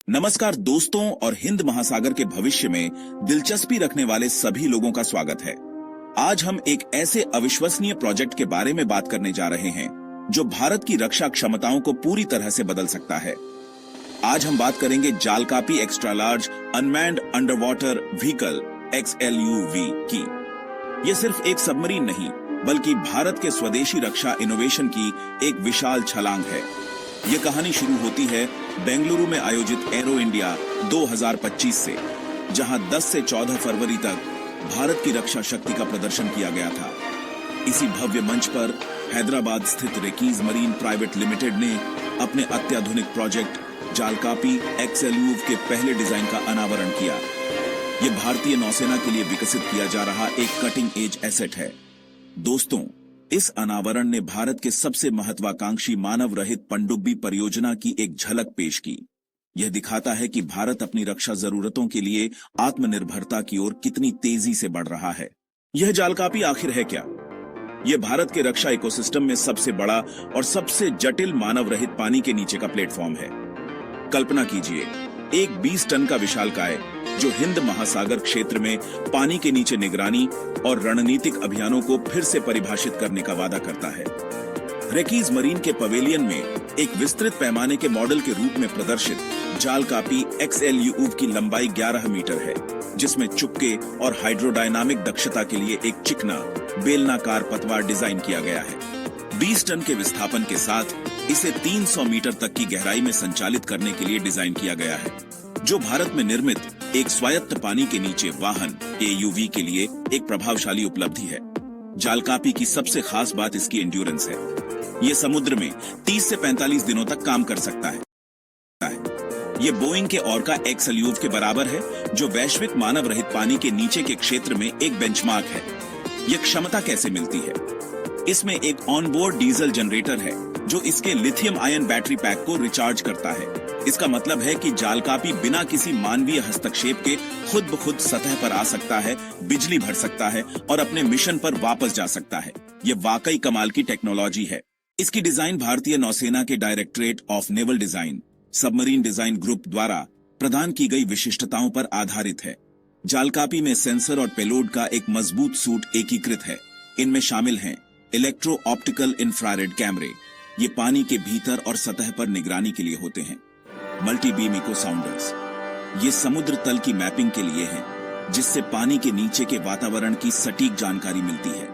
नमस्कार दोस्तों और हिंद महासागर के भविष्य में दिलचस्पी रखने वाले सभी लोगों का स्वागत है। आज हम एक ऐसे अविश्वसनीय प्रोजेक्ट के बारे में बात करने जा रहे हैं जो भारत की रक्षा क्षमताओं को पूरी तरह से बदल सकता है। आज हम बात करेंगे जालकापी extra large unmanned under water vehicle XLUV की। ये सिर्फ एक सबमरीन नहीं बल्कि भारत के स्वदेशी रक्षा इनोवेशन की एक विशाल छलांग है। ये कहानी शुरू होती है बेंगलुरु में आयोजित एरो इंडिया 2025 से, जहां 10 से 14 फरवरी तक भारत की रक्षा शक्ति का प्रदर्शन किया गया था। इसी भव्य मंच पर हैदराबाद स्थित रेकीज मरीन प्राइवेट लिमिटेड ने अपने अत्याधुनिक प्रोजेक्ट जालकापी XLUV के पहले डिजाइन का अनावरण किया। ये भारतीय नौसेना के लिए विकसित किया जा रहा एक कटिंग एज एसेट है। दोस्तों, इस अनावरण ने भारत के सबसे महत्वाकांक्षी मानव रहित पनडुब्बी परियोजना की एक झलक पेश की। यह दिखाता है कि भारत अपनी रक्षा जरूरतों के लिए आत्मनिर्भरता की ओर कितनी तेजी से बढ़ रहा है। यह जालकापी आखिर है क्या? यह भारत के रक्षा इकोसिस्टम में सबसे बड़ा और सबसे जटिल मानव रहित पानी के नीचे का प्लेटफॉर्म है। कल्पना कीजिए, एक 20 टन का विशालकाय जो हिंद महासागर क्षेत्र में पानी के नीचे निगरानी और रणनीतिक अभियानों को फिर से परिभाषित करने का वादा करता है। रेकीज मरीन के पवेलियन में एक विस्तृत पैमाने के मॉडल के रूप में प्रदर्शित जालकापी XLUV की लंबाई 11 मीटर है, जिसमें चुप्के और हाइड्रोडायनामिक दक्षता के लिए एक चिकना बेलनाकार पतवार डिजाइन किया गया है। 20 टन के विस्थापन के साथ इसे 300 मीटर तक की गहराई में संचालित करने के लिए डिजाइन किया गया है, जो भारत में निर्मित एक स्वायत्त पानी के नीचे वाहन AUV के लिए एक प्रभावशाली उपलब्धि है। जालकापी की सबसे खास बात इसकी एंड्योरेंस है। ये समुद्र में 30 से 45 दिनों तक काम कर सकता है। ये बोइंग के ऑर्का XLUV के बराबर है, जो वैश्विक मानव रहित पानी के नीचे के क्षेत्र में एक बेंचमार्क है। यह क्षमता कैसे मिलती है? इसमें एक ऑनबोर्ड डीजल जनरेटर है जो इसके लिथियम आयन बैटरी पैक को रिचार्ज करता है। इसका मतलब है कि जालकापी बिना किसी मानवीय हस्तक्षेप के खुद ब खुद सतह पर आ सकता है, बिजली भर सकता है और अपने मिशन पर वापस जा सकता है। यह वाकई कमाल की टेक्नोलॉजी है। इसकी डिजाइन भारतीय नौसेना के directorate of naval design submarine design group द्वारा प्रदान की गई विशिष्टताओं पर आधारित है। जालकापी में सेंसर और पेलोड का एक मजबूत सूट एकीकृत है। इनमें शामिल हैं इलेक्ट्रो ऑप्टिकल इंफ्रारेड कैमरे। ये पानी के भीतर और सतह पर निगरानी के लिए होते हैं। मल्टी बीम इको साउंडर्स, ये समुद्र तल की मैपिंग के लिए हैं, जिससे पानी के नीचे के वातावरण की सटीक जानकारी मिलती है।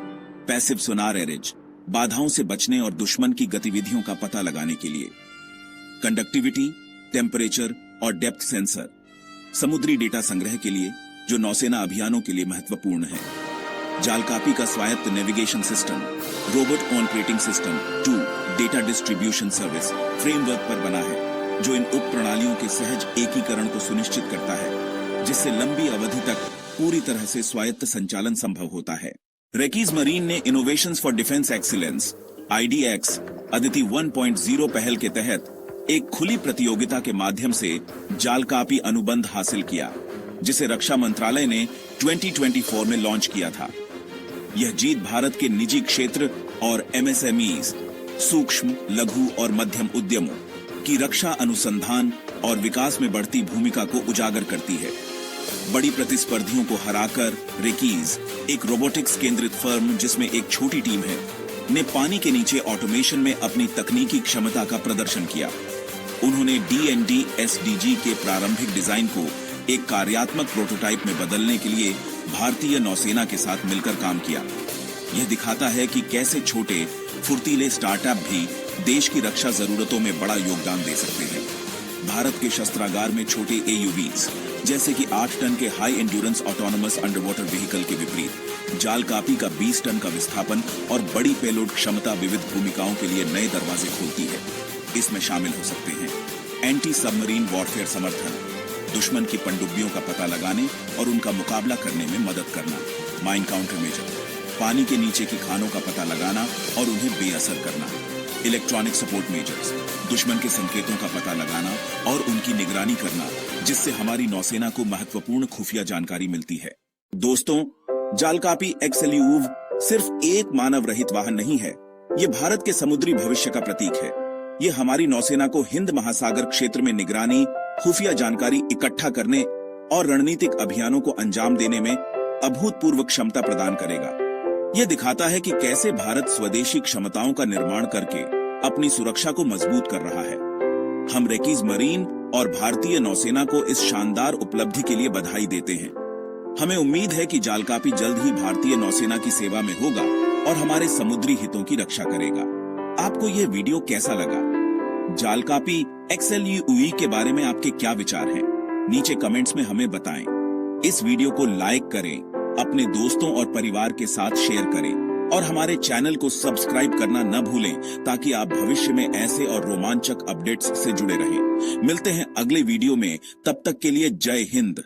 पैसिव सोनार एरेज, बाधाओं से बचने और दुश्मन की गतिविधियों का पता लगाने के लिए। कंडक्टिविटी, टेम्परेचर और डेप्थ सेंसर, समुद्री डेटा संग्रह के लिए, जो नौसेना अभियानों के लिए महत्वपूर्ण है। जालकापी का स्वायत्त navigation system, robot operating system 2 data distribution service framework पर बना है, जो इन उप प्रणालियों के सहज एकीकरण को सुनिश्चित करता है, जिससे लंबी अवधि तक पूरी तरह से स्वायत्त संचालन संभव होता है। रेकीज मरीन ने innovations for defence excellence IDX Aditi 1.0 पहल के तहत एक खुली प्रतियोगिता के माध्यम से जालकापी अनुबंध हासिल किया, जिसे रक्षा मंत्रालय ने 2024 में लॉन्च किया था। यह जीत भारत के निजी क्षेत्र और MSMEs, सूक्ष्म, लघु और मध्यम उद्यमों की रक्षा अनुसंधान और विकास में बढ़ती भूमिका को उजागर करती है। बड़ी प्रतिस्पर्धियों को हराकर रेकीज, एक रोबोटिक्स केंद्रित फर्म जिसमें एक छोटी टीम है, ने पानी के नीचे ऑटोमेशन में अपनी तकनीकी क्षमता का प्रदर्शन किया। उन्होंने D&D SDG के प्रारंभिक डिजाइन को एक कार्यात्मक प्रोटोटाइप में बदलने के लिए भारतीय नौसेना के साथ मिलकर काम किया। यह दिखाता है कि कैसे छोटे फुर्तीले स्टार्टअप भी देश की रक्षा जरूरतों में बड़ा योगदान दे सकते हैं। भारत के शस्त्रागार में छोटे AUVs, जैसे कि 8 टन के high endurance autonomous underwater vehicle के विपरीत, जालकापी का 20 टन का विस्थापन और बड़ी पेलोड क्षमता विविध भूमिकाओं के लिए नए दरवाजे खोलती है। इसमें शामिल हो सकते हैं एंटी सबमरीन वॉरफेयर समर्थन, दुश्मन की पनडुब्बियों का पता लगाने और उनका मुकाबला करने में मदद करना, माइन काउंटर मेजर, पानी के नीचे की खानों का पता लगाना और उन्हें बेअसर करना, इलेक्ट्रॉनिक सपोर्ट मेजर्स, दुश्मन के संकेतों का पता लगाना और उनकी निगरानी करना, जिससे हमारी नौसेना को महत्वपूर्ण खुफिया जानकारी मिलती है। दोस्तों, जालकापी XLUV सिर्फ एक मानव रहित वाहन नहीं है, ये भारत के समुद्री भविष्य का प्रतीक है। ये हमारी नौसेना को हिंद महासागर क्षेत्र में निगरानी, खुफिया जानकारी इकट्ठा करने और रणनीतिक अभियानों को अंजाम देने में अभूतपूर्व क्षमता प्रदान करेगा। यह दिखाता है कि कैसे भारत स्वदेशी क्षमताओं का निर्माण करके अपनी सुरक्षा को मजबूत कर रहा है। हम रेकीज मरीन और भारतीय नौसेना को इस शानदार उपलब्धि के लिए बधाई देते हैं। हमें उम्मीद है कि जालकापी जल्द ही भारतीय नौसेना की सेवा में होगा और हमारे समुद्री हितों की रक्षा करेगा। आपको यह वीडियो कैसा लगा? जालकापी XLUE के बारे में आपके क्या विचार हैं? नीचे कमेंट्स में हमें बताएं। इस वीडियो को लाइक करें, अपने दोस्तों और परिवार के साथ शेयर करें और हमारे चैनल को सब्सक्राइब करना न भूलें ताकि आप भविष्य में ऐसे और रोमांचक अपडेट्स से जुड़े रहें। मिलते हैं अगले वीडियो में, तब तक के लिए जय हिंद।